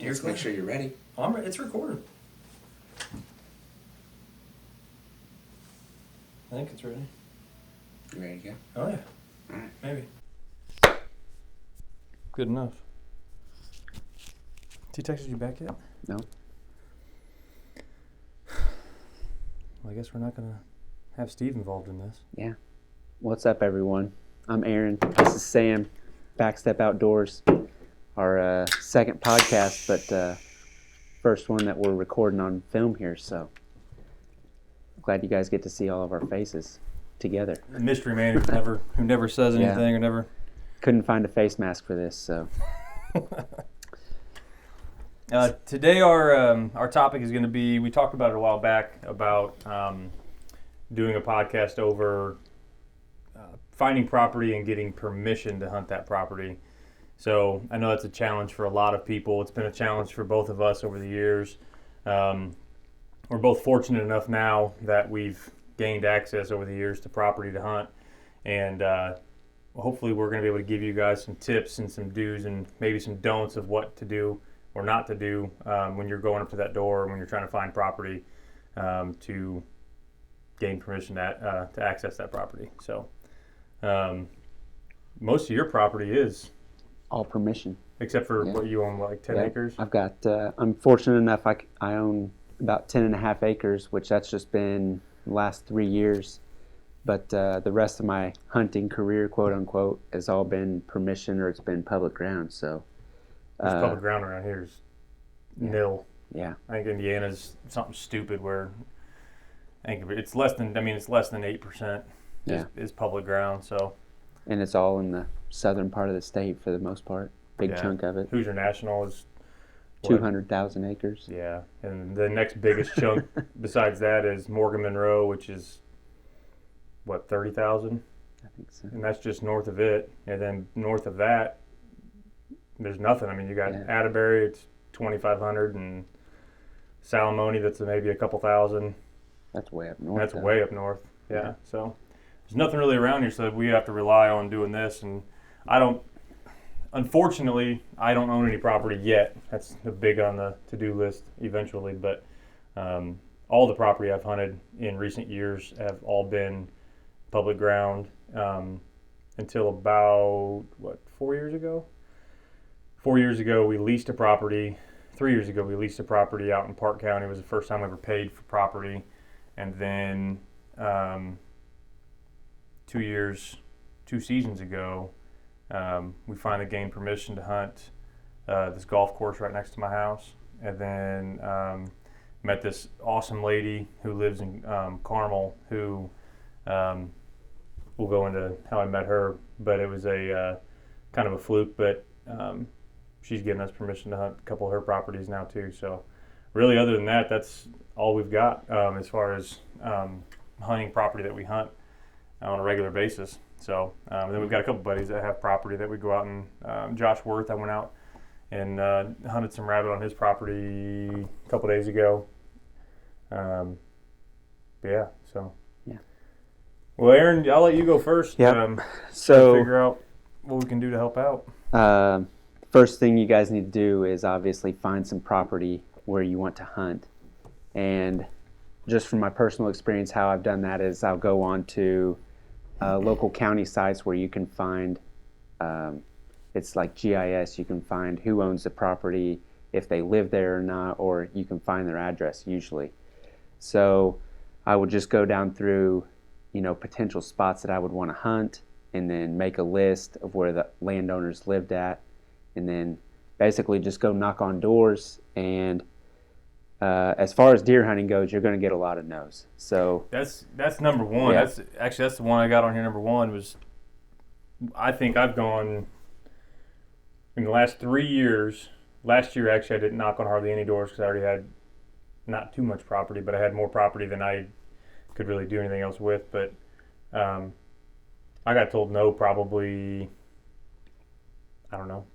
Let's make sure you're ready. It's recorded. I think it's ready. You ready to go? Oh, yeah. All right. Maybe. Good enough. Has he texted you back yet? No. Well, I guess we're not going to have Steve involved in this. Yeah. What's up, everyone? I'm Aaron. This is Sam. Backstep Outdoors. Our second podcast, but first one that we're recording on film here, so glad you guys get to see all of our faces together. The mystery man who never says anything or never... Couldn't find a face mask for this, so... Today our topic is going to be, we talked about it a while back, about doing a podcast over finding property and getting permission to hunt that property. So I know that's a challenge for a lot of people. It's been a challenge for both of us over the years. We're both fortunate enough now that we've gained access over the years to property to hunt. And hopefully we're going to be able to give you guys some tips and some do's and maybe some don'ts of what to do or not to do when you're going up to that door, when you're trying to find property to gain permission to access that property. So most of your property is all permission. Except for what you own, like 10 acres? I've got, I'm fortunate enough, I own about 10 and a half acres, which that's just been the last 3 years. But the rest of my hunting career, quote unquote, has all been permission or it's been public ground. So public ground around here is nil. Yeah. I think Indiana's something stupid where I think it's less than 8% is public ground. So. And it's all in the southern part of the state for the most part. Big chunk of it. Hoosier National is 200,000 acres. Yeah, and the next biggest chunk besides that is Morgan Monroe, which is 30,000? I think so. And that's just north of it. And then north of that, there's nothing. I mean, you got Atterbury, it's 2,500, and Salamone, that's maybe a couple thousand. That's way up north. That's way up north. Yeah. So there's nothing really around here, so we have to rely on doing this. And unfortunately, I don't own any property yet. That's big on the to-do list eventually. But all the property I've hunted in recent years have all been public ground until about, 4 years ago? 4 years ago, we leased a property. 3 years ago, we leased a property out in Park County. It was the first time I ever paid for property. And then 2 seasons ago, we finally gained permission to hunt this golf course right next to my house. And then met this awesome lady who lives in Carmel who we'll go into how I met her, but it was a kind of a fluke, but she's given us permission to hunt a couple of her properties now too. So really, other than that, that's all we've got as far as hunting property that we hunt on a regular basis. So and then we've got a couple buddies that have property that we go out and Josh Worth, I went out and hunted some rabbit on his property a couple days ago. Well, Aaron, I'll let you go first. Yeah. So figure out what we can do to help out. First thing you guys need to do is obviously find some property where you want to hunt. And just from my personal experience, how I've done that is I'll go on to local county sites where you can find, it's like GIS, you can find who owns the property, if they live there or not, or you can find their address usually. So I would just go down through, potential spots that I would want to hunt and then make a list of where the landowners lived at and then basically just go knock on doors. And as far as deer hunting goes, you're going to get a lot of no's. So that's number one. Yeah. That's the one I got on here. Number one was, I think I've gone in the last 3 years. Last year, actually, I didn't knock on hardly any doors because I already had not too much property, but I had more property than I could really do anything else with. But I got told no probably, I don't know,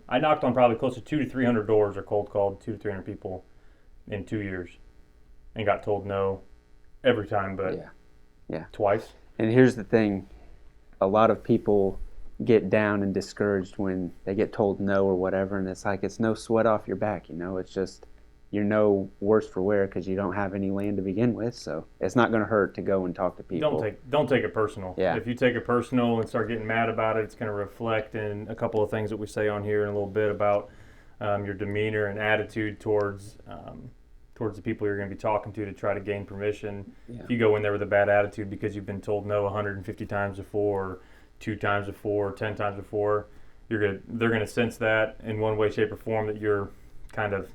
I knocked on probably close to 200 to 300 doors or cold called 200 to 300 people in 2 years and got told no every time but twice. And here's the thing, a lot of people get down and discouraged when they get told no or whatever, and it's like it's no sweat off your back, it's just you're no worse for wear because you don't have any land to begin with, so it's not going to hurt to go and talk to people. Don't take it personal. Yeah. If you take it personal and start getting mad about it, it's going to reflect in a couple of things that we say on here in a little bit about your demeanor and attitude towards the people you're going to be talking to try to gain permission. Yeah. If you go in there with a bad attitude because you've been told no 150 times before, or 2 times before, 10 times before, they're going to sense that in one way, shape, or form that you're kind of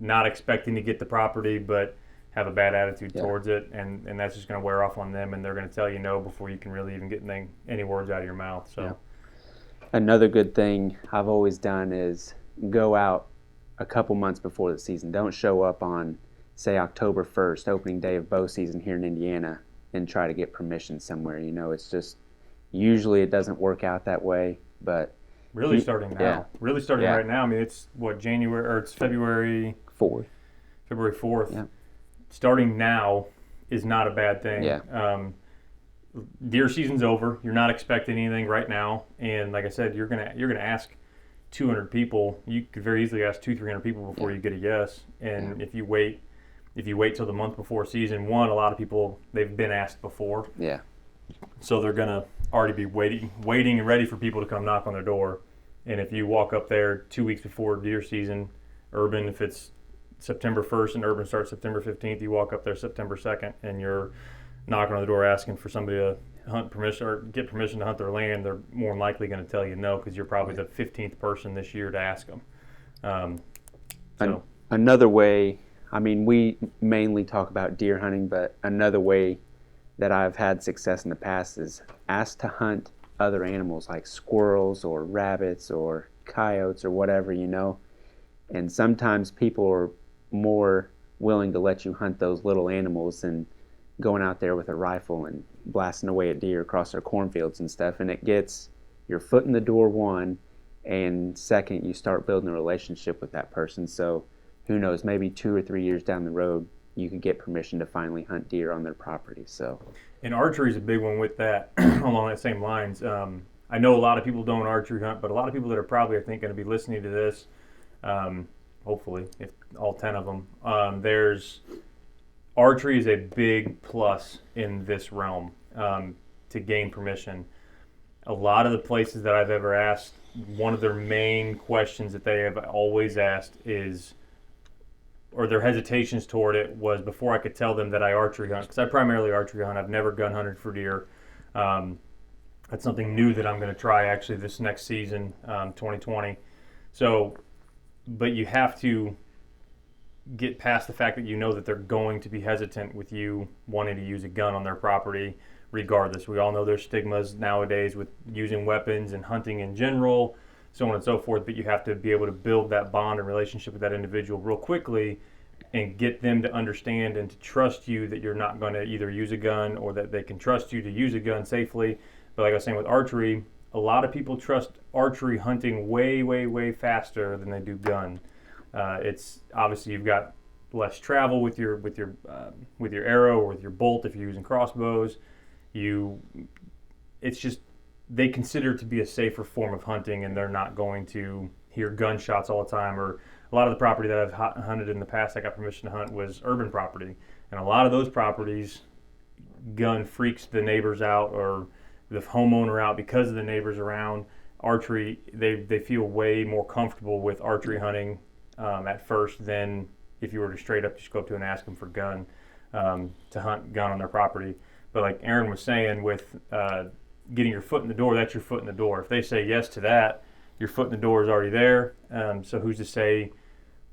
not expecting to get the property, but have a bad attitude towards it, and that's just going to wear off on them, and they're going to tell you no before you can really even get any words out of your mouth. So, Another good thing I've always done is go out a couple months before the season. Don't show up on, say, October 1st, opening day of bow season here in Indiana, and try to get permission somewhere. It's just usually it doesn't work out that way, but really starting now. Yeah. Really starting Yeah. right now. I mean, it's January, or it's February 4th. February 4th. Yeah. Starting now is not a bad thing. Yeah. Deer season's over. You're not expecting anything right now, and like I said, you're gonna ask 200 people. You could very easily ask 200-300 people before you get a yes. And if you wait till the month before season, a lot of people, they've been asked before. Yeah. So they're gonna already be waiting and ready for people to come knock on their door. And if you walk up there 2 weeks before deer season, urban, if it's September 1st and urban starts September 15th, you walk up there September 2nd and you're knocking on the door asking for somebody to hunt permission or get permission to hunt their land, they're more than likely going to tell you no, because you're probably the 15th person this year to ask them. Another way, we mainly talk about deer hunting, but another way that I've had success in the past is ask to hunt other animals like squirrels or rabbits or coyotes or whatever, and sometimes people are more willing to let you hunt those little animals than going out there with a rifle and blasting away at deer across their cornfields and stuff. And it gets your foot in the door, one, and second, you start building a relationship with that person. So who knows, maybe 2 or 3 years down the road, you could get permission to finally hunt deer on their property. So, and archery is a big one with that, along that same lines. I know a lot of people don't archery hunt, but a lot of people that are probably, I think, going to be listening to this, hopefully, if all 10 of them, archery is a big plus in this realm to gain permission. A lot of the places that I've ever asked, one of their main questions that they have always asked is, or their hesitations toward it was before I could tell them that I archery hunt, because I primarily archery hunt. I've never gun hunted for deer. That's something new that I'm going to try actually this next season, 2020. So, but you have to get past the fact that that they're going to be hesitant with you wanting to use a gun on their property regardless. We all know there's stigmas nowadays with using weapons and hunting in general, so on and so forth, but you have to be able to build that bond and relationship with that individual real quickly and get them to understand and to trust you that you're not going to either use a gun or that they can trust you to use a gun safely. But like I was saying with archery, a lot of people trust archery hunting way, way, way faster than they do gun. It's obviously you've got less travel with your arrow or with your bolt if you're using crossbows. It's just they consider it to be a safer form of hunting, and they're not going to hear gunshots all the time. Or a lot of the property that I've hunted in the past, I got permission to hunt, was urban property, and a lot of those properties, gun freaks the neighbors out or the homeowner out because of the neighbors around. Archery, they feel way more comfortable with archery hunting at first than if you were to straight up just go up to and ask them for gun to hunt gun on their property. But like Aaron was saying, with getting your foot in the door, that's your foot in the door. If they say yes to that, your foot in the door is already there. So who's to say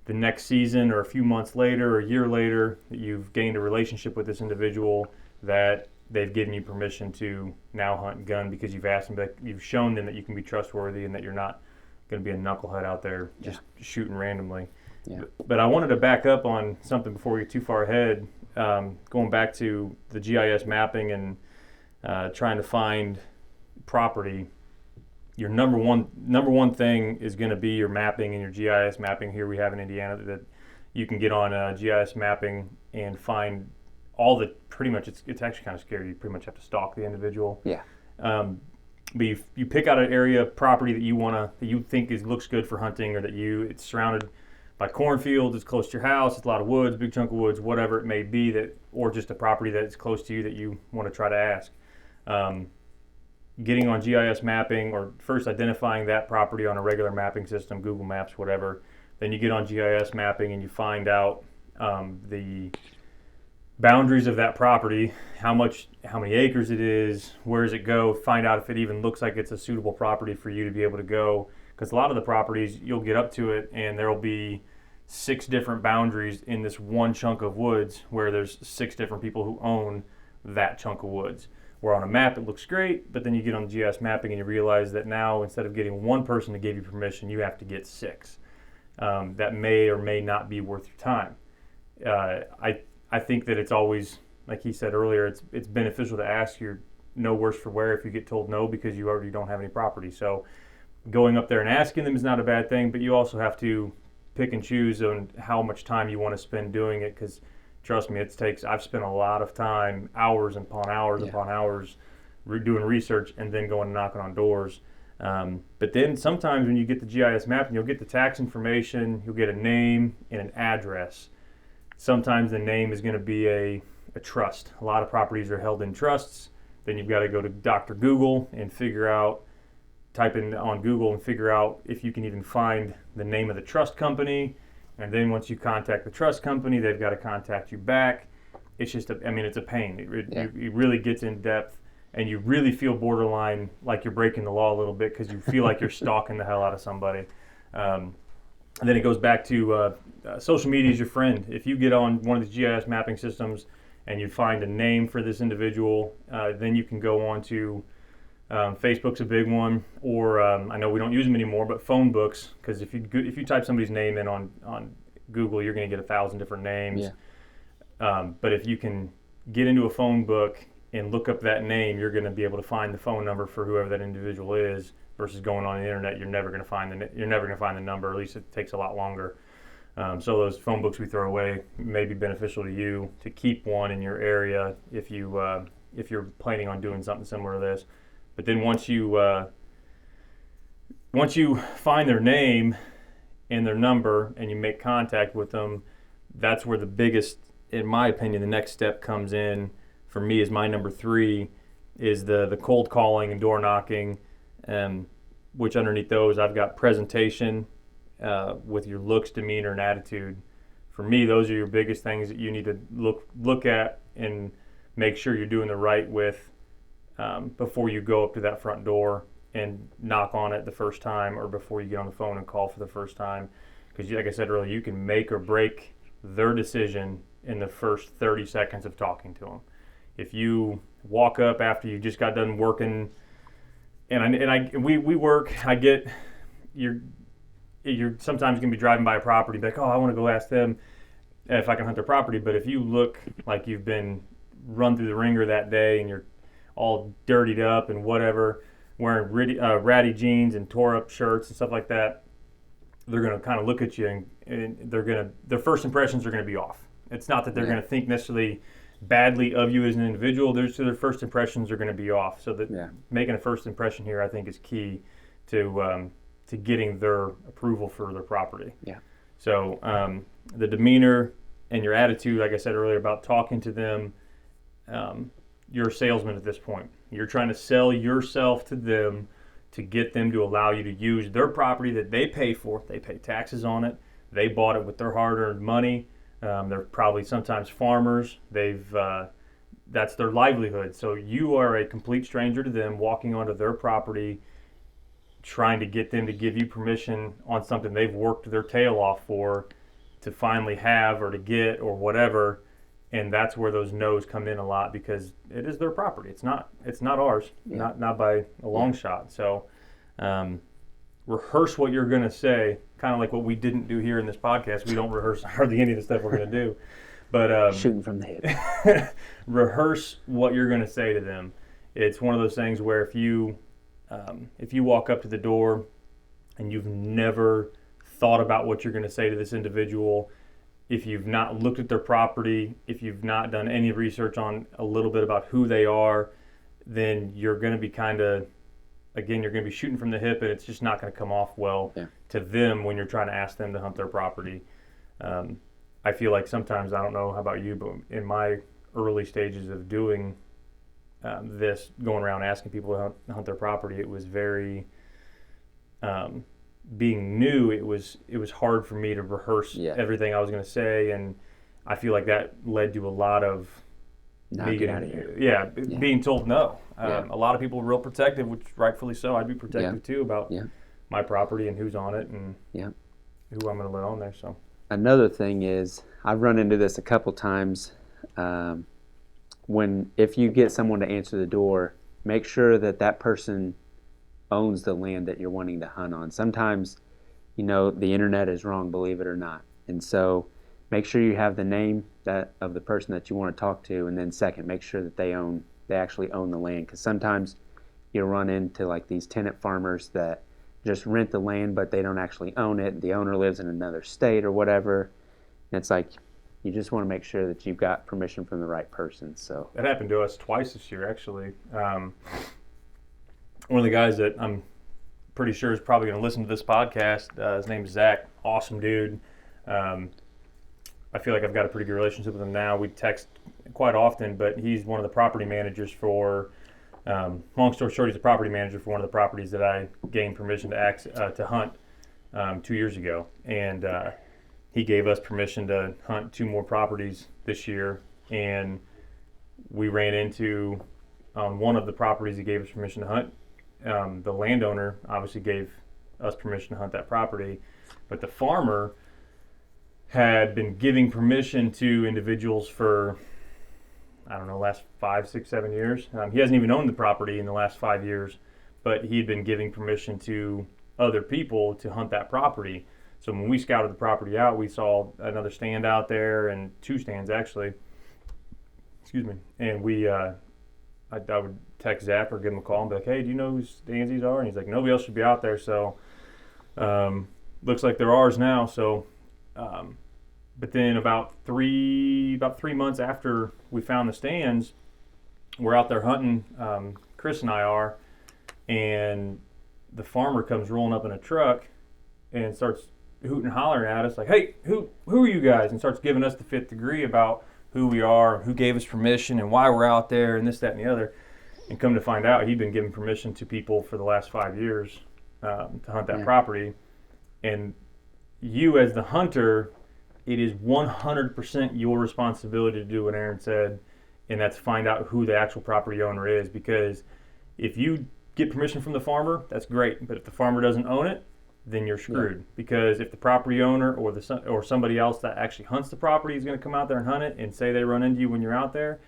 the next season or a few months later or a year later that you've gained a relationship with this individual that they've given you permission to now hunt gun because you've asked them, that you've shown them that you can be trustworthy and that you're not going to be a knucklehead out there just shooting randomly. Yeah. But I wanted to back up on something before we get too far ahead. Going back to the GIS mapping and trying to find property, your number one thing is going to be your mapping and your GIS mapping. Here we have in Indiana that you can get on GIS mapping and find all the, pretty much it's actually kind of scary. You pretty much have to stalk the individual. Yeah. But you pick out an area of property that you think looks good for hunting, or it's surrounded by cornfields, it's close to your house, it's a lot of woods, big chunk of woods, whatever it may be, or just a property that's close to you that you want to try to ask. Getting on GIS mapping, or first identifying that property on a regular mapping system, Google Maps, whatever. Then you get on GIS mapping and you find out the boundaries of that property, how many acres it is, where does it go, find out if it even looks like it's a suitable property for you to be able to go. Because a lot of the properties, you'll get up to it and there'll be 6 different boundaries in this one chunk of woods where there's 6 different people who own that chunk of woods. Where on a map it looks great, but then you get on GIS mapping and you realize that now instead of getting one person to give you permission, you have to get 6. That may or may not be worth your time. I think that it's always, like he said earlier, it's beneficial to ask your no worse for wear if you get told no because you already don't have any property. So going up there and asking them is not a bad thing, but you also have to pick and choose on how much time you want to spend doing it, because trust me, I've spent a lot of time, hours upon hours upon hours doing research and then going and knocking on doors. But then sometimes when you get the GIS map, you'll get the tax information, you'll get a name and an address. Sometimes the name is going to be a trust. A lot of properties are held in trusts. Then you've got to go to Dr. Google and type in on Google and figure out if you can even find the name of the trust company. And then once you contact the trust company, they've got to contact you back. It's just, it's a pain. It really gets in depth, and you really feel borderline like you're breaking the law a little bit because you feel like you're stalking the hell out of somebody. And then it goes back to social media is your friend. If you get on one of the GIS mapping systems and you find a name for this individual, then you can go on to Facebook's a big one, or I know we don't use them anymore, but phone books, because if you type somebody's name in on Google, you're going to get 1,000 different names. Yeah. But if you can get into a phone book and look up that name, you're going to be able to find the phone number for whoever that individual is. Versus going on the internet, you're never going to find the number. At least it takes a lot longer. So those phone books we throw away may be beneficial to you to keep one in your area if you're planning on doing something similar to this. But then once you find their name and their number and you make contact with them, that's where the biggest, in my opinion, the next step comes in. For me, is my number 3 is the cold calling and door knocking. Which underneath those I've got presentation with your looks, demeanor, and attitude. For me, those are your biggest things that you need to look at and make sure you're doing the right with before you go up to that front door and knock on it the first time, or before you get on the phone and call for the first time. Because like I said earlier, you can make or break their decision in the first 30 seconds of talking to them. If you walk up after you just got done working, we work. I get you're sometimes going to be driving by a property, like, oh, I want to go ask them if I can hunt their property. But if you look like you've been run through the ringer that day and you're all dirtied up and whatever, wearing ratty jeans and tore up shirts and stuff like that, they're going to kind of look at you and their first impressions are going to be off. It's not that they're going to think necessarily badly of you as an individual. Their first impressions are going to be off. So that making a first impression here, I think, is key to getting their approval for their property. Yeah. So the demeanor and your attitude, like I said earlier about talking to them, you're a salesman at this point. You're trying to sell yourself to them to get them to allow you to use their property that they pay for. They pay taxes on it. They bought it with their hard-earned money. They're probably sometimes farmers. That's their livelihood. So you are a complete stranger to them, walking onto their property, trying to get them to give you permission on something they've worked their tail off for to finally have or to get or whatever. And that's where those no's come in a lot, because it is their property. It's not ours, not by a long shot. So rehearse what you're going to say, kind of like what we didn't do here in this podcast. We don't rehearse hardly any of the stuff we're going to do. But shooting from the hip. Rehearse what you're going to say to them. It's one of those things where if you walk up to the door and you've never thought about what you're going to say to this individual, if you've not looked at their property, if you've not done any research on a little bit about who they are, then you're going to be kind of again, you're going to be shooting from the hip, and it's just not going to come off well to them when you're trying to ask them to hunt their property. I feel like sometimes, I don't know how about you, but in my early stages of doing this, going around asking people to hunt their property, it was very, being new, it was hard for me to rehearse everything I was going to say, and I feel like that led to a lot of get out of here. Being told no. A lot of people were real protective, which rightfully so. I'd be protective too about my property and who's on it and who I'm going to let on there. So another thing is, I've run into this a couple times. If you get someone to answer the door, make sure that person owns the land that you're wanting to hunt on. Sometimes, the internet is wrong, believe it or not. And so make sure you have the name of the person that you want to talk to, and then second, make sure that they actually own the land, because sometimes you'll run into like these tenant farmers that just rent the land, but they don't actually own it. The owner lives in another state or whatever. And it's like, you just want to make sure that you've got permission from the right person. So that happened to us twice this year, actually. One of the guys that I'm pretty sure is probably going to listen to this podcast, his name is Zach. Awesome dude. I feel like I've got a pretty good relationship with him now. We text quite often, but he's one of the property managers for, long story short, he's a property manager for one of the properties that I gained permission to hunt 2 years ago. And he gave us permission to hunt 2 more properties this year. And we ran into one of the properties he gave us permission to hunt. The landowner obviously gave us permission to hunt that property, but the farmer had been giving permission to individuals for, I don't know, last 5, 6, 7 years. He hasn't even owned the property in the last 5 years, but he'd been giving permission to other people to hunt that property. So when we scouted the property out, we saw another stand out there, and 2 stands actually. Excuse me. And I would text Zach or give him a call and be like, hey, do you know whose stands these are? And he's like, nobody else should be out there, so looks like they're ours now. So but then about three months after we found the stands, we're out there hunting, Chris and I are, and the farmer comes rolling up in a truck and starts hooting and hollering at us like, hey, who are you guys? And starts giving us the 5th degree about who we are, who gave us permission, and why we're out there, and this, that, and the other. And come to find out, he'd been giving permission to people for the last 5 years to hunt that property. And you as the hunter, it is 100% your responsibility to do what Aaron said, and that's find out who the actual property owner is. Because if you get permission from the farmer, that's great. But if the farmer doesn't own it, then you're screwed. Because if the property owner or somebody else that actually hunts the property is going to come out there and hunt it and say they run into you when you're out there,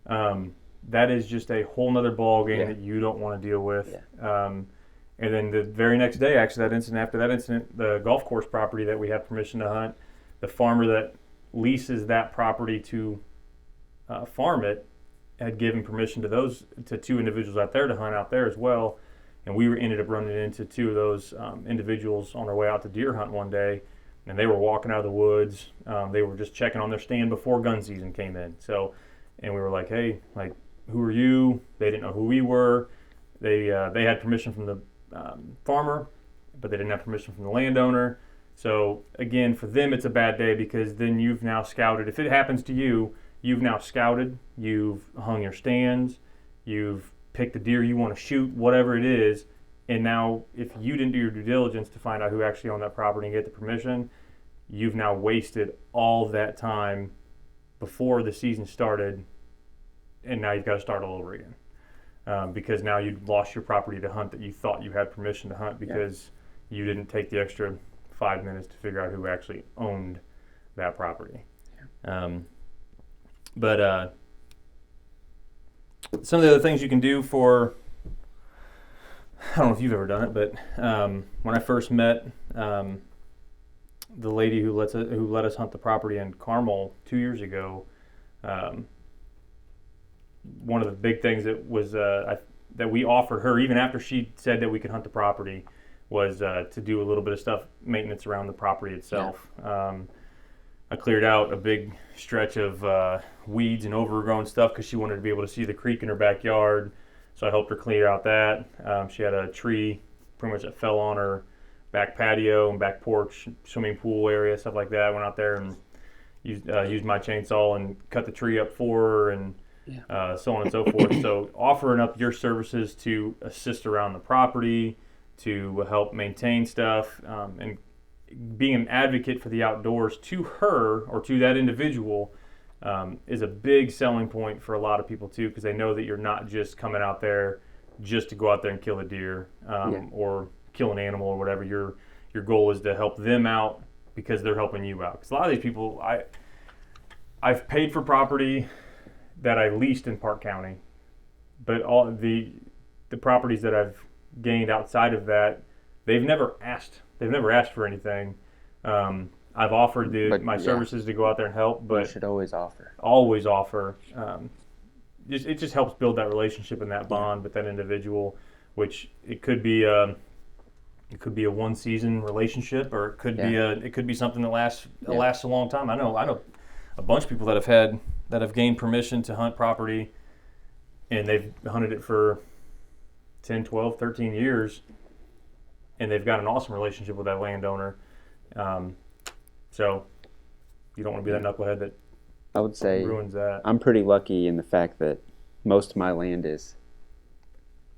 that is just a whole nother ball game that you don't want to deal with. And then the very next day, actually, after that incident, the golf course property that we had permission to hunt, the farmer that leases that property to farm it had given permission to 2 individuals out there to hunt out there as well. And we ended up running into 2 of those individuals on our way out to deer hunt one day, and they were walking out of the woods. They were just checking on their stand before gun season came in. And we were like, hey, like, who are you? They didn't know who we were. They had permission from the farmer, but they didn't have permission from the landowner. So again, for them, it's a bad day, because then you've now scouted. If it happens to you, you've now scouted, you've hung your stands, you've picked the deer you want to shoot, whatever it is. And now if you didn't do your due diligence to find out who actually owned that property and get the permission, you've now wasted all of that time before the season started, and now you've got to start all over again. Because now you've lost your property to hunt that you thought you had permission to hunt, because you didn't take the extra 5 minutes to figure out who actually owned that property. But some of the other things you can do for, I don't know if you've ever done it, but when I first met the lady who let us hunt the property in Carmel 2 years ago, one of the big things that was that we offered her, even after she said that we could hunt the property, was to do a little bit of maintenance around the property itself. I cleared out a big stretch of weeds and overgrown stuff because she wanted to be able to see the creek in her backyard. So I helped her clear out that. She had a tree pretty much that fell on her back patio and back porch, swimming pool area, stuff like that. I went out there and used my chainsaw and cut the tree up for her, and so on and so forth. So offering up your services to assist around the property, to help maintain stuff, and being an advocate for the outdoors to her or to that individual is a big selling point for a lot of people too, because they know that you're not just coming out there just to go out there and kill a deer or kill an animal or whatever. Your goal is to help them out because they're helping you out. Because a lot of these people, I've paid for property that I leased in Park County, but all the properties that I've gained outside of that, they've never asked for anything. I've offered my services to go out there and help, but you should always offer. Always offer. It just helps build that relationship and that bond with that individual, which it could be a one season relationship, or it could be something that lasts a long time. I know a bunch of people that have gained permission to hunt property, and they've hunted it for 10, 12, 13 years, and they've got an awesome relationship with that landowner. So you don't want to be that knucklehead that I would say ruins that. I'm pretty lucky in the fact that most of my land is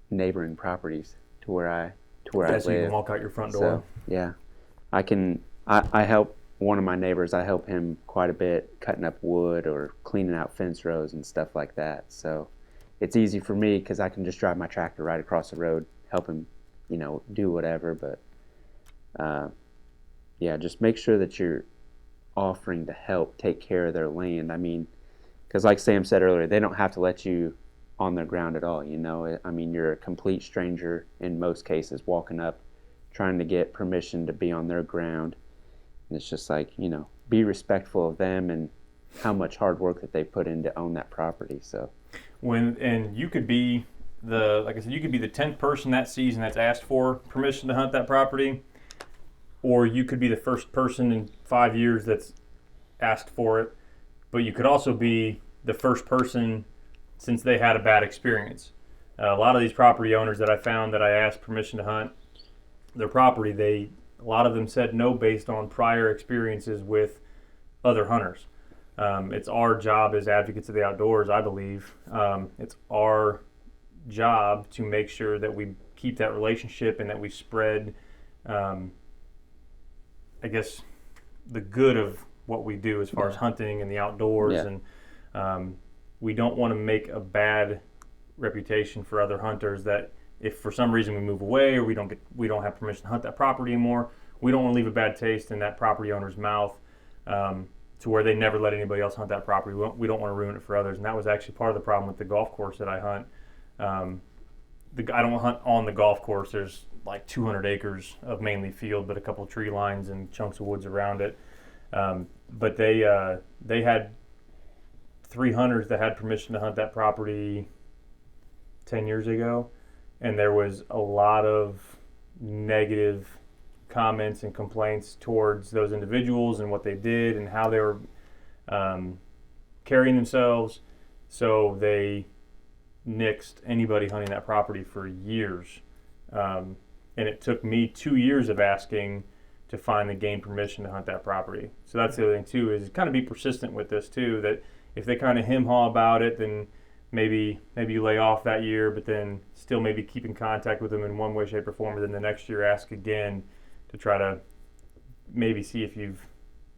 neighboring properties to where I live. So you can walk out your front door. So, yeah, I help one of my neighbors. I help him quite a bit cutting up wood or cleaning out fence rows and stuff like that. So it's easy for me because I can just drive my tractor right across the road, help him, do whatever. But just make sure that you're offering to help take care of their land. I mean, because like Sam said earlier, they don't have to let you on their ground at all. I mean, you're a complete stranger in most cases walking up, trying to get permission to be on their ground. And it's just like, be respectful of them and how much hard work that they put in to own that property. So and you could be like I said, you could be the 10th person that season that's asked for permission to hunt that property, or you could be the first person in 5 years that's asked for it, but you could also be the first person since they had a bad experience. A lot of these property owners that I found that I asked permission to hunt their property, a lot of them said no based on prior experiences with other hunters. It's our job as advocates of the outdoors, I believe. It's our job to make sure that we keep that relationship and that we spread, I guess, the good of what we do as far as hunting and the outdoors. Yeah. And we don't want to make a bad reputation for other hunters that if for some reason we move away or we don't have permission to hunt that property anymore, we don't want to leave a bad taste in that property owner's mouth to where they never let anybody else hunt that property. We don't want to ruin it for others. And that was actually part of the problem with the golf course that I hunt. I don't hunt on the golf course. There's like 200 acres of mainly field, but a couple of tree lines and chunks of woods around it. But they had 3 hunters that had permission to hunt that property 10 years ago, and there was a lot of negative comments and complaints towards those individuals and what they did and how they were carrying themselves. So they nixed anybody hunting that property for years. And it took me 2 years of asking to finally gain permission to hunt that property. So that's the other thing too, is kind of be persistent with this too, that if they kind of hem-haw about it, then maybe you lay off that year, but then still maybe keep in contact with them in one way, shape, or form, and then the next year ask again to try to maybe see if you've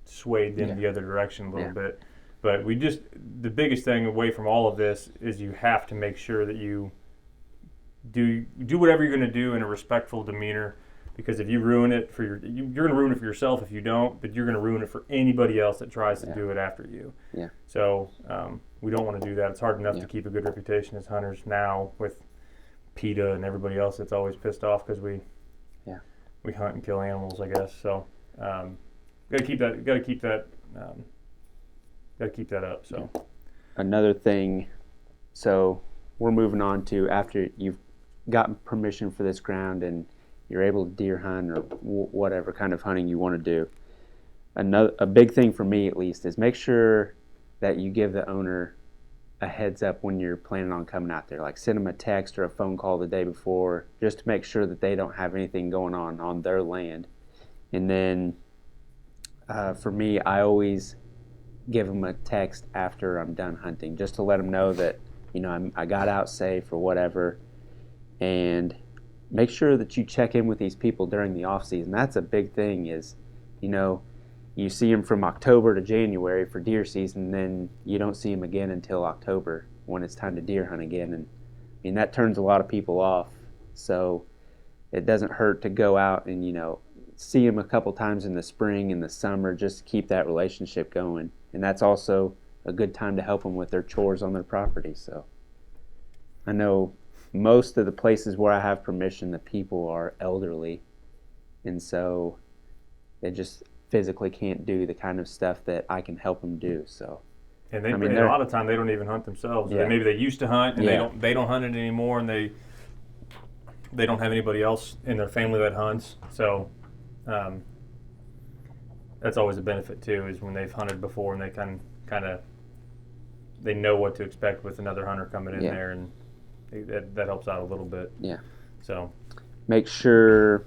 swayed them the other direction a little bit. But the biggest thing away from all of this is you have to make sure that you do whatever you're going to do in a respectful demeanor, because if you ruin it you're going to ruin it for yourself if you don't, but you're going to ruin it for anybody else that tries to do it after you. Yeah. So we don't want to do that. It's hard enough to keep a good reputation as hunters now with PETA and everybody else that's always pissed off because we hunt and kill animals, I guess. So gotta keep that up. So another thing, so we're moving on to after you've gotten permission for this ground and you're able to deer hunt or whatever kind of hunting you want to do. A big thing for me at least is make sure that you give the owner a heads up when you're planning on coming out there. Like send them a text or a phone call the day before just to make sure that they don't have anything going on their land. And then for me, I always give them a text after I'm done hunting just to let them know that, I got out safe or whatever. And make sure that you check in with these people during the off season. That's a big thing is, you see them from October to January for deer season, then you don't see them again until October when it's time to deer hunt again. And that turns a lot of people off. So it doesn't hurt to go out and, see them a couple times in the spring and the summer just to keep that relationship going. And that's also a good time to help them with their chores on their property. So I know most of the places where I have permission, the people are elderly. And so they just physically can't do the kind of stuff that I can help them do. So, and a lot of time they don't even hunt themselves. Yeah. Maybe they used to hunt and Yeah. they don't hunt it anymore, and they don't have anybody else in their family that hunts. So that's always a benefit too, is when they've hunted before and they kind of they know what to expect with another hunter coming in Yeah. there, and that helps out a little bit. Yeah. So Make sure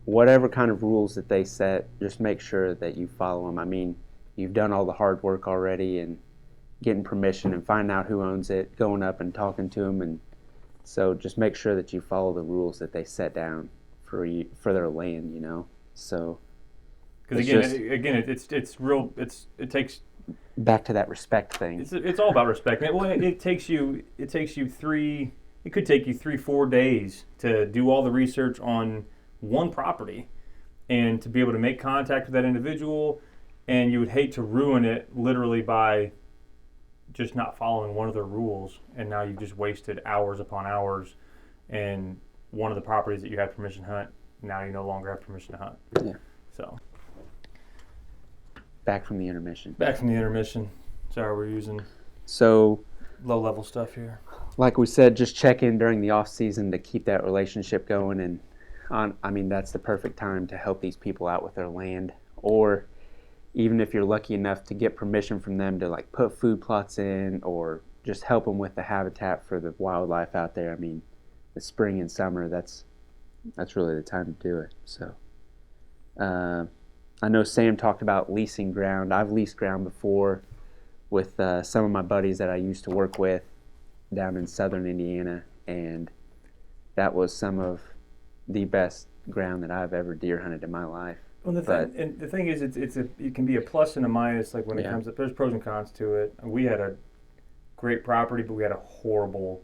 whatever kind of rules that they set, just make sure that you follow them. I mean, you've done all the hard work already and getting permission and finding out who owns it, going up and talking to them, and so just make sure that you follow the rules that they set down for their land. So because it takes back to that respect thing. It's all about respect. It takes you 3-4 days to do all the research on one property and to be able to make contact with that individual, and you would hate to ruin it literally by just not following one of their rules, and now you've just wasted hours upon hours, and one of the properties that you had permission to hunt, now you no longer have permission to hunt. Yeah. So Back from the intermission. Sorry, we're using So low level stuff here. like we said, just check in during the off season to keep that relationship going. And that's the perfect time to help these people out with their land. Or even if you're lucky enough to get permission from them to like put food plots in or just help them with the habitat for the wildlife out there. I mean, the spring and summer, that's really the time to do it. So I know Sam talked about leasing ground. I've leased ground before with some of my buddies that I used to work with down in southern Indiana, and that was some of the best ground that I've ever deer hunted in my life. Well, the thing is, it can be a plus and a minus. Like when it comes to, there's pros and cons to it. We had a great property, but we had a horrible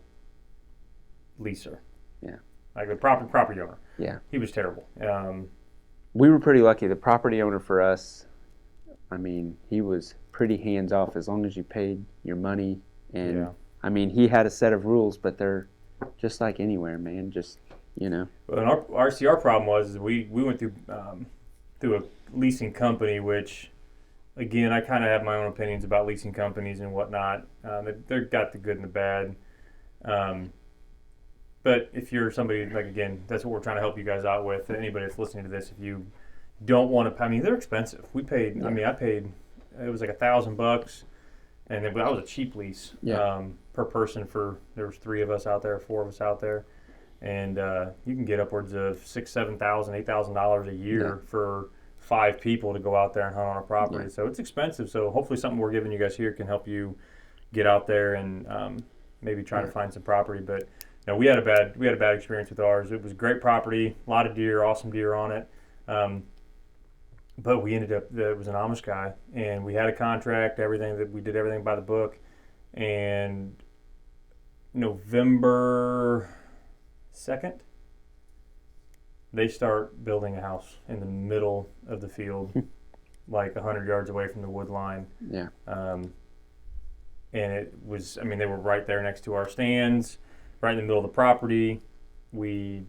leaser. Yeah. Like the property owner. Yeah. He was terrible. We were pretty lucky. The property owner for us, I mean, he was pretty hands off as long as you paid your money. And Yeah. I mean, he had a set of rules, but they're just like anywhere, man. Just, Well, and our problem was we went through a leasing company, which, again, I kind of have my own opinions about leasing companies and whatnot. They've got the good and the bad. But if you're somebody, like, again, that's what we're trying to help you guys out with. Anybody that's listening to this, if you don't want to, I mean, they're expensive. We paid, I paid, it was like $1,000, and that was a cheap lease per person there was 3 of us out there, 4 of us out there. And you can get upwards of $6,000, $7,000, $8,000 a year for 5 people to go out there and hunt on a property. So it's expensive. So hopefully something we're giving you guys here can help you get out there and maybe try to find some property. But we had a bad experience with ours. It was a great property, a lot of deer, awesome deer on it. But we ended up, it was an Amish guy, and we had a contract, we did everything by the book. And November 2nd, they start building a house in the middle of the field, like 100 yards away from the wood line. Yeah. And it was, they were right there next to our stands, right in the middle of the property. We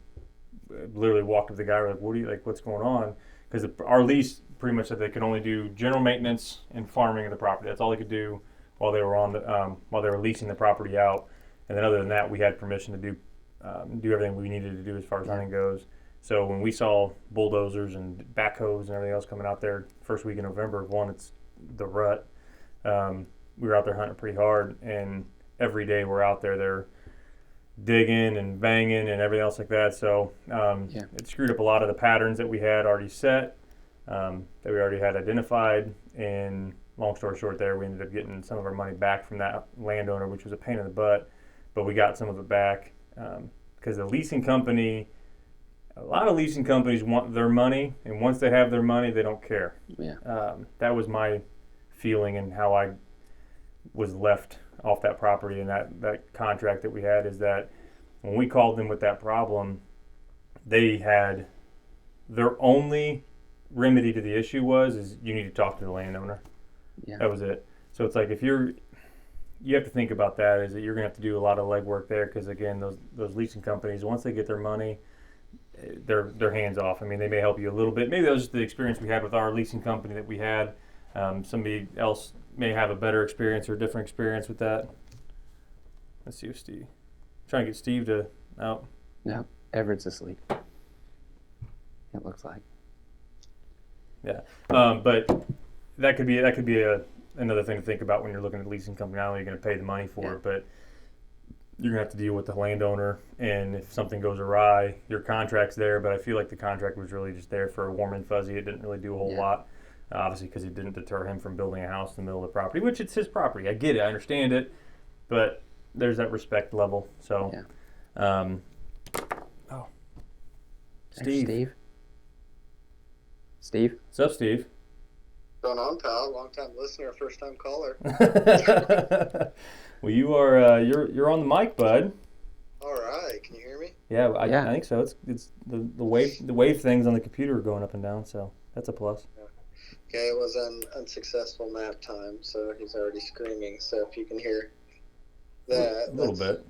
literally walked up to the guy, we're like, what's going on? Because our lease pretty much said they could only do general maintenance and farming of the property. That's all they could do while they were while they were leasing the property out. And then other than that, we had permission to do everything we needed to do as far as hunting goes. So when we saw bulldozers and backhoes and everything else coming out there first week in November, it's the rut. We were out there hunting pretty hard, and every day we're out there, they're digging and banging and everything else like that. So it screwed up a lot of the patterns that we had already set, that we already had identified. And long story short, there we ended up getting some of our money back from that landowner, which was a pain in the butt, but we got some of it back because the leasing company. A lot of leasing companies want their money, and once they have their money, they don't care. Yeah. That was my feeling and how I was left off that property and that contract that we had, is that when we called them with that problem, they had their only remedy to the issue is you need to talk to the landowner. Yeah. That was it. So it's like if you have to think about that, is that you're going to have to do a lot of legwork there, because again, those leasing companies, once they get their money, they're hands off. I mean, they may help you a little bit. Maybe that was just the experience we had with our leasing company that we had. Somebody else may have a better experience or a different experience with that. Let's see if Steve. Trying to get Steve to out. No, Everett's asleep. It looks like. Yeah, but that could be another thing to think about when you're looking at a leasing company. Not only are you going to pay the money for it, but you're going to have to deal with the landowner, and if something goes awry, your contract's there, but I feel like the contract was really just there for a warm and fuzzy. It didn't really do a whole lot, obviously, because it didn't deter him from building a house in the middle of the property, which it's his property. I get it. I understand it, but there's that respect level. So, Steve. Steve? What's up, Steve? What's going on, pal? Long time listener, first time caller. Well, you are you're on the mic, bud. All right, can you hear me? Yeah, I think so. It's the wave things on the computer are going up and down, so that's a plus. Okay, it was an unsuccessful nap time, so he's already screaming. So if you can hear that, a little bit.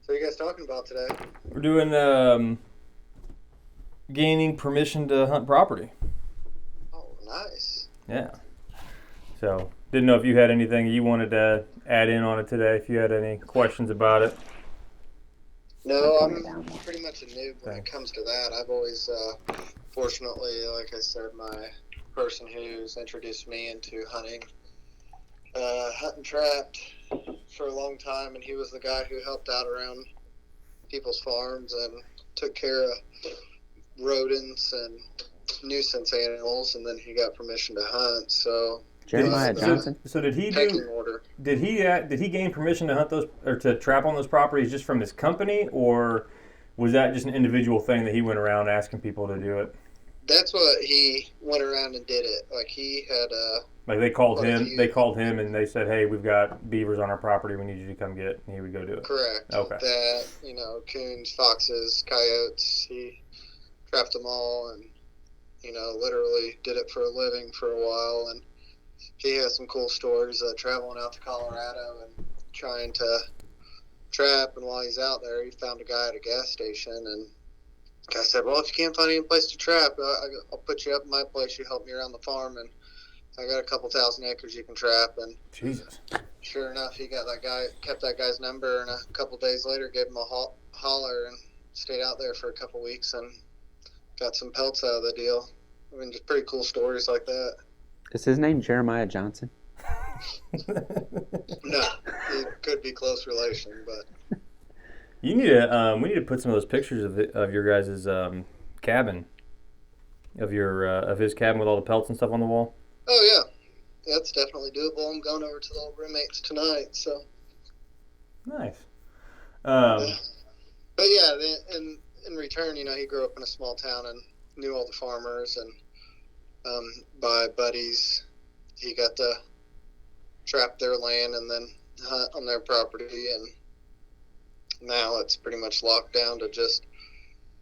So what are you guys talking about today? We're doing gaining permission to hunt property. Oh, nice. Yeah. So didn't know if you had anything you wanted to add in on it today. If you had any questions about it. No, I'm pretty much a noob when it comes to that. I've always, fortunately, like I said, my person who's introduced me into hunting, hunting trapped for a long time, and he was the guy who helped out around people's farms and took care of rodents and nuisance animals, and then he got permission to hunt. So Jeremiah Johnson. So did he pecking order. Did he gain permission to hunt those or to trap on those properties just from his company, or was that just an individual thing that he went around asking people to do it? That's what he went around and did it. Like he had like they called him and they said, "Hey, we've got beavers on our property. We need you to come get it." And he would go do it. Correct. Okay. That, coons, foxes, coyotes, he trapped them all and literally did it for a living for a while. And he has some cool stories traveling out to Colorado and trying to trap. And while he's out there, he found a guy at a gas station. And the guy said, well, if you can't find any place to trap, I'll put you up in my place. You help me around the farm. And I got a couple thousand acres you can trap. And Jesus. Sure enough, he got that guy, kept that guy's number. And a couple days later, gave him a holler and stayed out there for a couple weeks and got some pelts out of the deal. I mean, just pretty cool stories like that. Is his name Jeremiah Johnson? No, it could be close relation, but you need to. We need to put some of those pictures of your guys' cabin, of his cabin with all the pelts and stuff on the wall. Oh yeah, that's definitely doable. I'm going over to the old roommates tonight, so nice. But yeah, in return, he grew up in a small town and knew all the farmers, and by buddies, he got to trap their land and then hunt on their property, and now it's pretty much locked down to just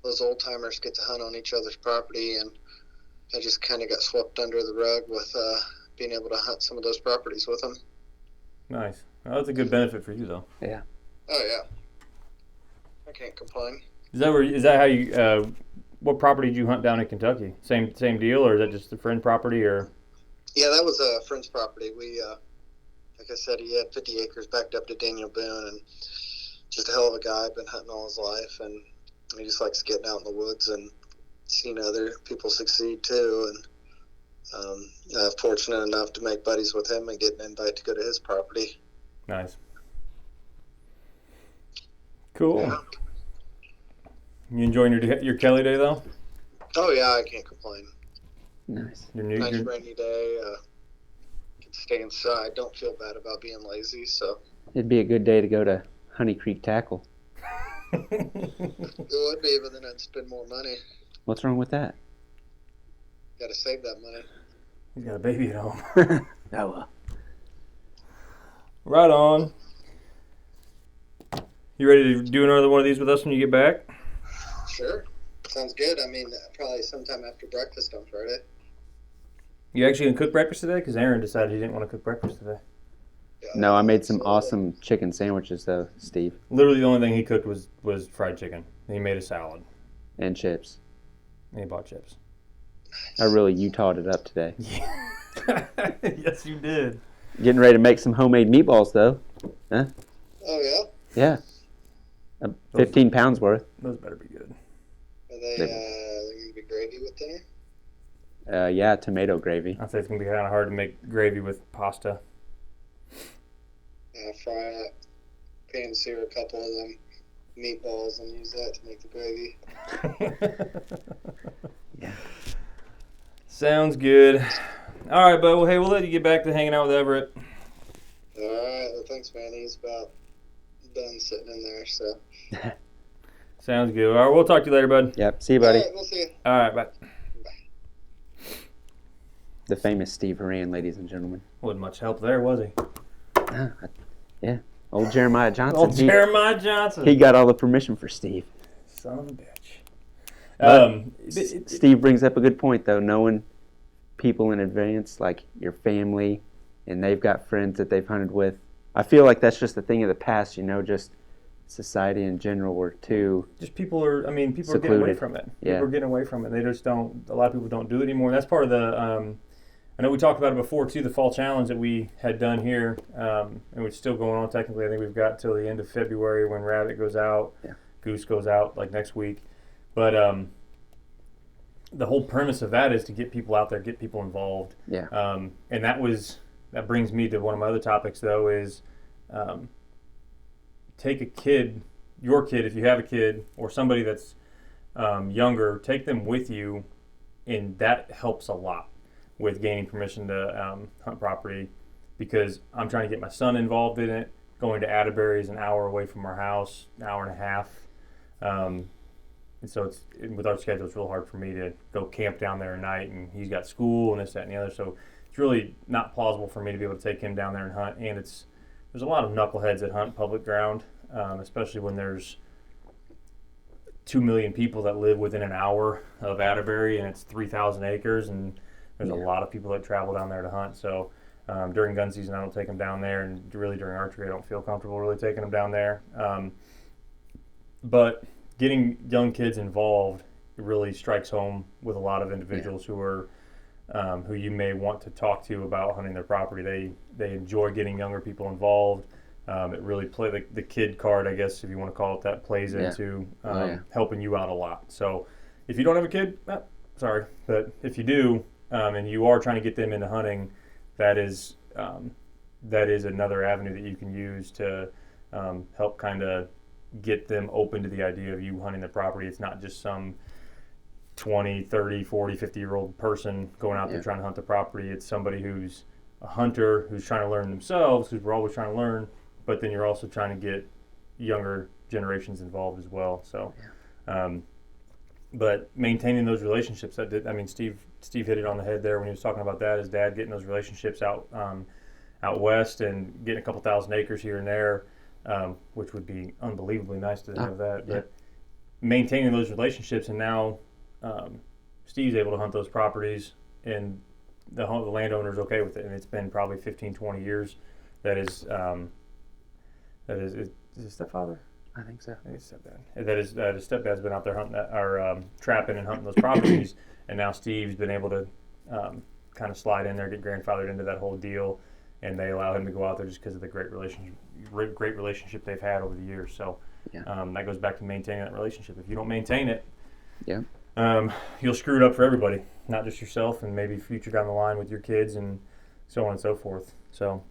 those old timers get to hunt on each other's property, and I just kind of got swept under the rug with being able to hunt some of those properties with them. Nice. Well, that's a good benefit for you, though. Yeah. Oh yeah, I can't complain. Is that how you? What property did you hunt down in Kentucky? Same deal, or is that just a friend property, or? Yeah, that was a friend's property. We, like I said, he had 50 acres backed up to Daniel Boone, and just a hell of a guy. Been hunting all his life, and he just likes getting out in the woods and seeing other people succeed too. And fortunate enough to make buddies with him and get an invite to go to his property. Nice. Cool. Yeah. You enjoying your Kelly day though? Oh yeah, I can't complain. Nice. Nice rainy day. Can stay inside. Don't feel bad about being lazy. So It'd be a good day to go to Honey Creek Tackle. it would be, but then I'd spend more money. What's wrong with that? Got to save that money. He's got a baby at home. Oh, well. Right on. You ready to do another one of these with us when you get back? Sure. Sounds good. I mean, probably sometime after breakfast on Friday. You actually gonna cook breakfast today? Because Aaron decided he didn't want to cook breakfast today. Yeah, No, I made some absolutely. awesome chicken sandwiches, though, Steve, Literally the only thing he cooked was fried chicken. And he made a salad. and chips. And he bought chips. I really Utah'd it up today. Yes, you did. Getting ready to make some homemade meatballs, though. Oh, yeah? Yeah. 15 pounds worth. Those better be good. Are they going to be gravy with dinner? Yeah, tomato gravy. I'd say it's gonna be kind of hard to make gravy with pasta. Fry up, pan sear a couple of them meatballs and use that to make the gravy. Yeah. Sounds good. All right, bud. Well, hey, we'll let you get back to hanging out with Everett. All right. Well, thanks, man. He's about done sitting in there, so. Sounds good. All right, we'll talk to you later, bud. Yep. See you, buddy. All right, we'll see you. All right, bye. The famous Steve Horan, ladies and gentlemen. Wasn't much help there, was he? Yeah. Old Jeremiah Johnson. Old Jeremiah Johnson. He got all the permission for Steve. Son of a bitch. But Steve brings up a good point, though. Knowing people in advance, like your family, and they've got friends that they've hunted with. I feel like that's just a thing of the past, just society in general. We're too. just people are getting away Secluded. from it. Yeah. People are getting away from it. They just don't. A lot of people don't do it anymore. That's part of the. I know we talked about it before too. The fall challenge that we had done here, and it's still going on technically. I think we've got till the end of February when rabbit goes out. Yeah. Goose goes out like next week, but the whole premise of that is to get people out there, get people involved. Yeah. And that brings me to one of my other topics though is take a kid, your kid if you have a kid, or somebody that's younger, take them with you, and that helps a lot with gaining permission to hunt property, because I'm trying to get my son involved in it. Going to Atterbury is an hour away from our house, an hour and a half. And so with our schedule, it's real hard for me to go camp down there at night, and he's got school and this, that, and the other. So it's really not plausible for me to be able to take him down there and hunt. And there's a lot of knuckleheads that hunt public ground, especially when there's 2 million people that live within an hour of Atterbury, and it's 3,000 acres, and there's a lot of people that travel down there to hunt. So during gun season, I don't take them down there, and really during archery, I don't feel comfortable really taking them down there. But getting young kids involved really strikes home with a lot of individuals who are who you may want to talk to about hunting their property. They enjoy getting younger people involved. It really the kid card, I guess, if you want to call it that, plays into helping you out a lot. So if you don't have a kid, sorry, but if you do, and you are trying to get them into hunting, that is another avenue that you can use to help kind of get them open to the idea of you hunting the property. It's not just some 20, 30, 40, 50-year-old person going out there trying to hunt the property. It's somebody who's a hunter, who's trying to learn themselves, who's we're always trying to learn, but then you're also trying to get younger generations involved as well. So, but maintaining those relationships, Steve hit it on the head there when he was talking about that, his dad getting those relationships out west and getting a couple thousand acres here and there, which would be unbelievably nice to have that. Yeah. But maintaining those relationships, and now Steve's able to hunt those properties, and the landowner's okay with it, and it's been probably 15, 20 years is his stepfather? I think so. I think it's stepdad. That his stepdad's been out there hunting trapping and hunting those properties, and now Steve's been able to kind of slide in there, get grandfathered into that whole deal, and they allow him to go out there just because of the great relationship they've had over the years. So that goes back to maintaining that relationship. If you don't maintain it, you'll screw it up for everybody, not just yourself, and maybe future down the line with your kids and so on and so forth. So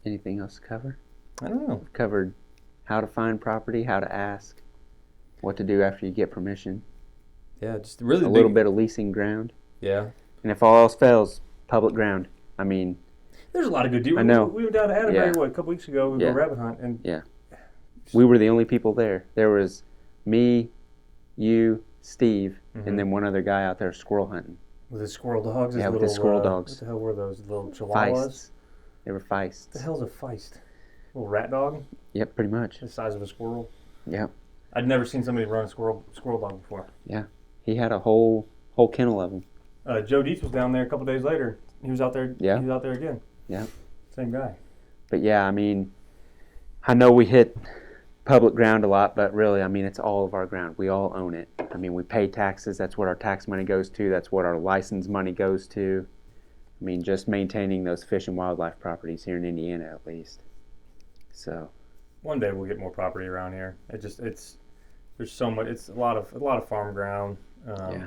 Anything else to cover? I don't know. We've covered how to find property, how to ask, what to do after you get permission, Yeah, just really a little bit of leasing ground, Yeah. and if all else fails, public ground. I mean, There's a lot of good deer. I know. We were down to Atterbury, Yeah. a couple weeks ago. We Yeah. were rabbit hunt, and we were the only people there. There was me, you, Steve, and then one other guy out there squirrel hunting. with the squirrel dogs. Yeah, with the squirrel dogs. What the hell were those? Little chihuahuas? Feists. They were What feists. the hell's a feist? Little rat dog, Yep, pretty much. the size of a squirrel. Yep. I'd never seen somebody run a squirrel dog before. He had a whole kennel of them. Joe Dietz was down there a couple days later. He was out there. Yeah. He was out there again. Yeah. Same guy. But yeah, I mean, I know we hit public ground a lot, but really, I mean, it's all of our ground. We all own it. I mean, we pay taxes. That's what our tax money goes to. That's what our license money goes to. I mean, just maintaining those fish and wildlife properties here in Indiana, at least. So, One day we'll get more property around here. There's so much. It's a lot of farm ground. Yeah.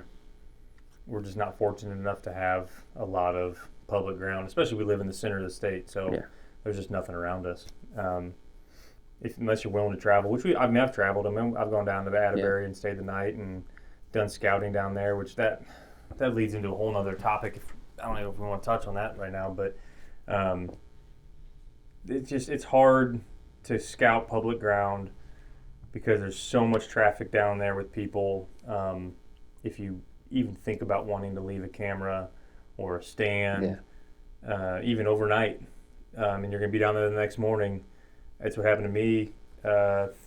We're just not fortunate enough to have a lot of public ground, especially we live in the center of the state. So Yeah. there's just nothing around us. Unless you're willing to travel, which I've traveled. I mean, I've gone down to Atterbury and stayed the night and done scouting down there, which that leads into a whole nother topic. I don't know if we want to touch on that right now, but it's hard to scout public ground because there's so much traffic down there with people. If you even think about wanting to leave a camera or a stand, even overnight, and you're going to be down there the next morning. That's what happened to me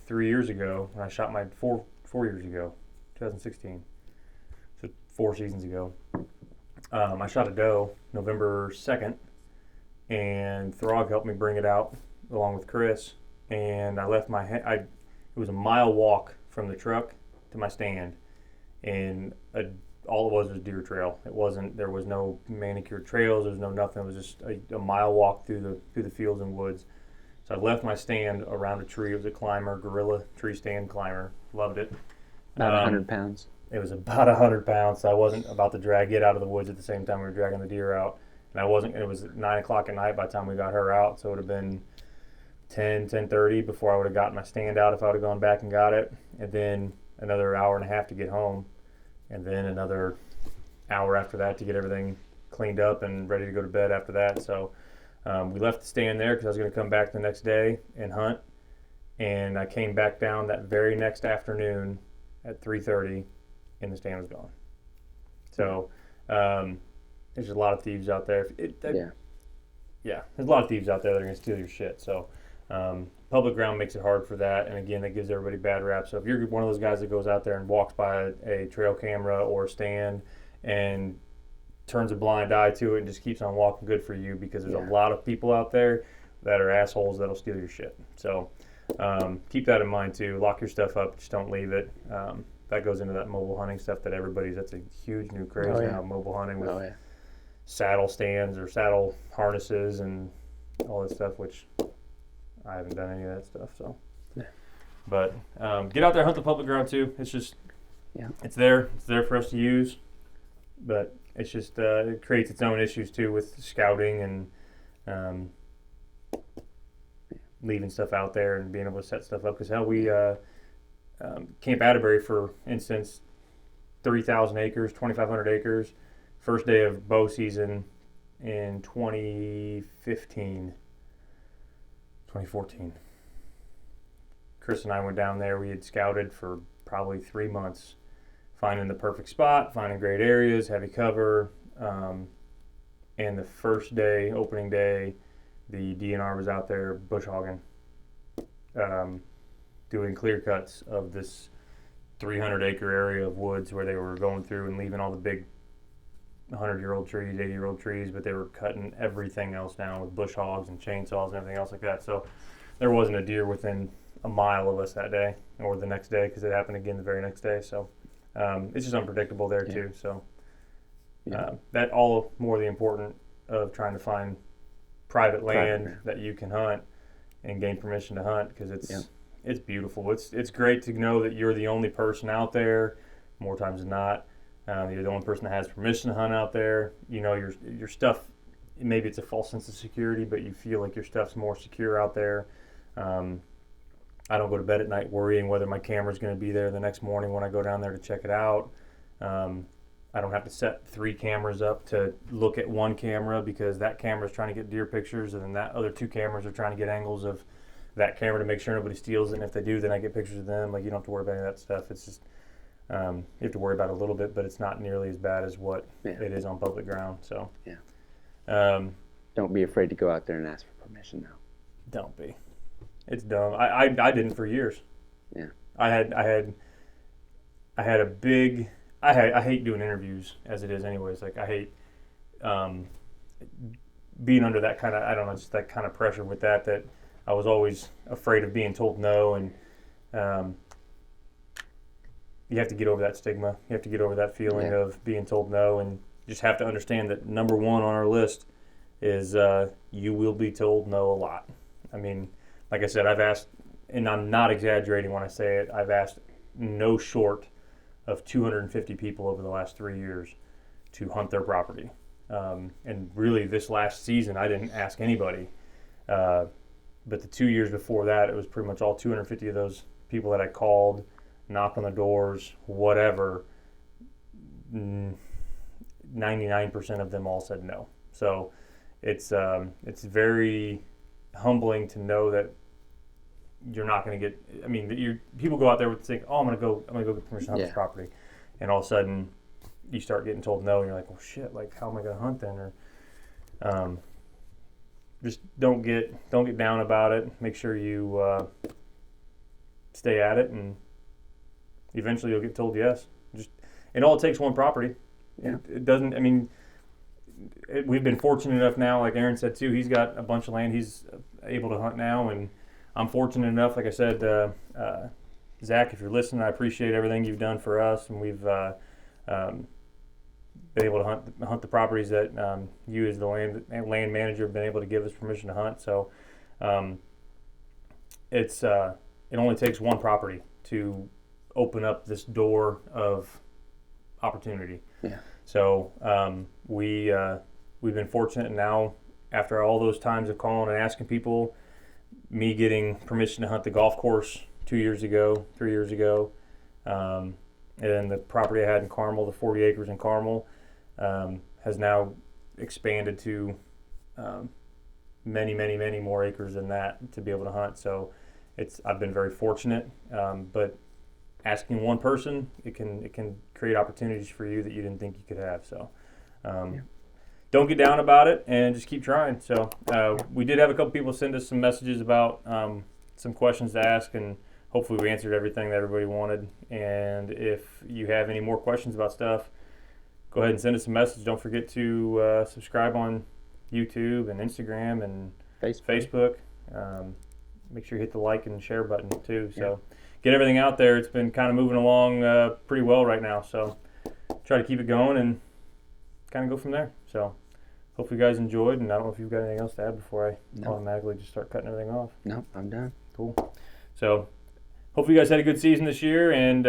3 years ago when I shot my 4 years ago, 2016. So 4 seasons ago. I shot a doe November 2nd, and Throg helped me bring it out along with Chris. And I left it was a mile walk from the truck to my stand, and all it was deer trail. There was no manicured trails. There was no nothing. It was just a mile walk through the fields and woods. So I left my stand around a tree. It was a climber, gorilla tree stand climber. Loved it. about 100 pounds. It was about 100 pounds, so I wasn't about to drag it out of the woods at the same time we were dragging the deer out. And it was 9 o'clock at night by the time we got her out, so it would have been 10:30 before I would have gotten my stand out if I would have gone back and got it. And then another hour and a half to get home. And then another hour after that to get everything cleaned up and ready to go to bed after that. So we left the stand there because I was going to come back the next day and hunt. And I came back down that very next afternoon at 3:30, and the stand was gone. So there's a lot of thieves out there. Yeah, there's a lot of thieves out there that are going to steal your shit. So public ground makes it hard for that. And again, that gives everybody bad rap. So if you're one of those guys that goes out there and walks by a trail camera or a stand and turns a blind eye to it and just keeps on walking, good for you, because there's a lot of people out there that are assholes that'll steal your shit. So keep that in mind too. Lock your stuff up. Just don't leave it. That goes into that mobile hunting stuff that's a huge new craze now, mobile hunting with saddle stands or saddle harnesses and all that stuff, which I haven't done any of that stuff. So, but get out there, hunt the public ground too. It's just, it's there for us to use, but it's just it creates its own issues too with scouting and leaving stuff out there and being able to set stuff up. Because hell, we Camp Atterbury, for instance, 3,000 acres, 2,500 acres. First day of bow season in 2014. Chris and I went down there. We had scouted for probably 3 months, finding the perfect spot, finding great areas, heavy cover. And the first day, opening day, the DNR was out there bush hogging, doing clear cuts of this 300-acre area of woods where they were going through and leaving all the big 100-year-old trees, 80-year-old trees, but they were cutting everything else down with bush hogs and chainsaws and everything else like that. So there wasn't a deer within a mile of us that day or the next day, because it happened again the very next day. So it's just unpredictable there too. So that all more the important of trying to find private land that you can hunt and gain permission to hunt, because it's beautiful. It's great to know that you're the only person out there more times than not. You're the only person that has permission to hunt out there. You know, your stuff maybe it's a false sense of security, but you feel like your stuff's more secure out there. I don't go to bed at night worrying whether my camera's going to be there the next morning when I go down there to check it out. I don't have to set 3 cameras up to look at one camera because that camera's trying to get deer pictures, and then that other 2 cameras are trying to get angles of that camera to make sure nobody steals it. And if they do, then I get pictures of them. Like, you don't have to worry about any of that stuff. It's just you have to worry about it a little bit, but it's not nearly as bad as what it is on public ground. So don't be afraid to go out there and ask for permission now. Don't be. It's dumb. I didn't for years. Yeah. I had a big. I hate doing interviews as it is, anyways. Like, I hate being under that kind of, I don't know, just that kind of pressure with that I was always afraid of being told no, and you have to get over that stigma. You have to get over that feeling of being told no, and just have to understand that number 1 on our list is you will be told no a lot. I mean, like I said, I've asked, and I'm not exaggerating when I say it, I've asked no short of 250 people over the last 3 years to hunt their property. And really, this last season, I didn't ask anybody. But the 2 years before that, it was pretty much all 250 of those people that I called, knocked on the doors, whatever. 99% of them all said no. So it's very humbling to know that you're not going to get. I mean, people go out there with think, oh, I'm gonna go get permission to hunt this property, and all of a sudden you start getting told no, and you're like, well, shit, like, how am I going to hunt then? Or just don't get down about it. Make sure you stay at it, and eventually you'll get told yes. And all it takes one property. Yeah. It doesn't. I mean, we've been fortunate enough now, like Aaron said too. He's got a bunch of land he's able to hunt now, and I'm fortunate enough, like I said, Zach, if you're listening, I appreciate everything you've done for us, and we've been able to hunt the properties that you as the land manager have been able to give us permission to hunt. So it only takes one property to open up this door of opportunity. Yeah. So we've been fortunate, and now after all those times of calling and asking people, me getting permission to hunt the golf course 3 years ago, and then the property I had in Carmel, the 40 acres in Carmel, has now expanded to many more acres than that to be able to hunt. So I've been very fortunate, but asking one person, it can create opportunities for you that you didn't think you could have. So don't get down about it, and just keep trying. So we did have a couple people send us some messages about some questions to ask, and hopefully we answered everything that everybody wanted. And if you have any more questions about stuff, go ahead and send us a message. Don't forget to subscribe on YouTube and Instagram and Facebook. Make sure you hit the like and share button too. So get everything out there. It's been kind of moving along pretty well right now. So try to keep it going and kind of go from there. So hopefully you guys enjoyed, and I don't know if you've got anything else to add before I automatically just start cutting everything off. No, I'm done. Cool. So hopefully you guys had a good season this year, and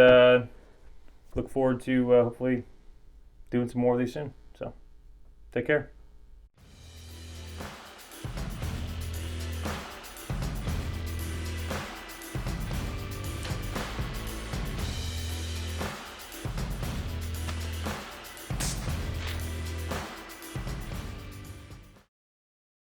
look forward to hopefully doing some more of these soon. So take care.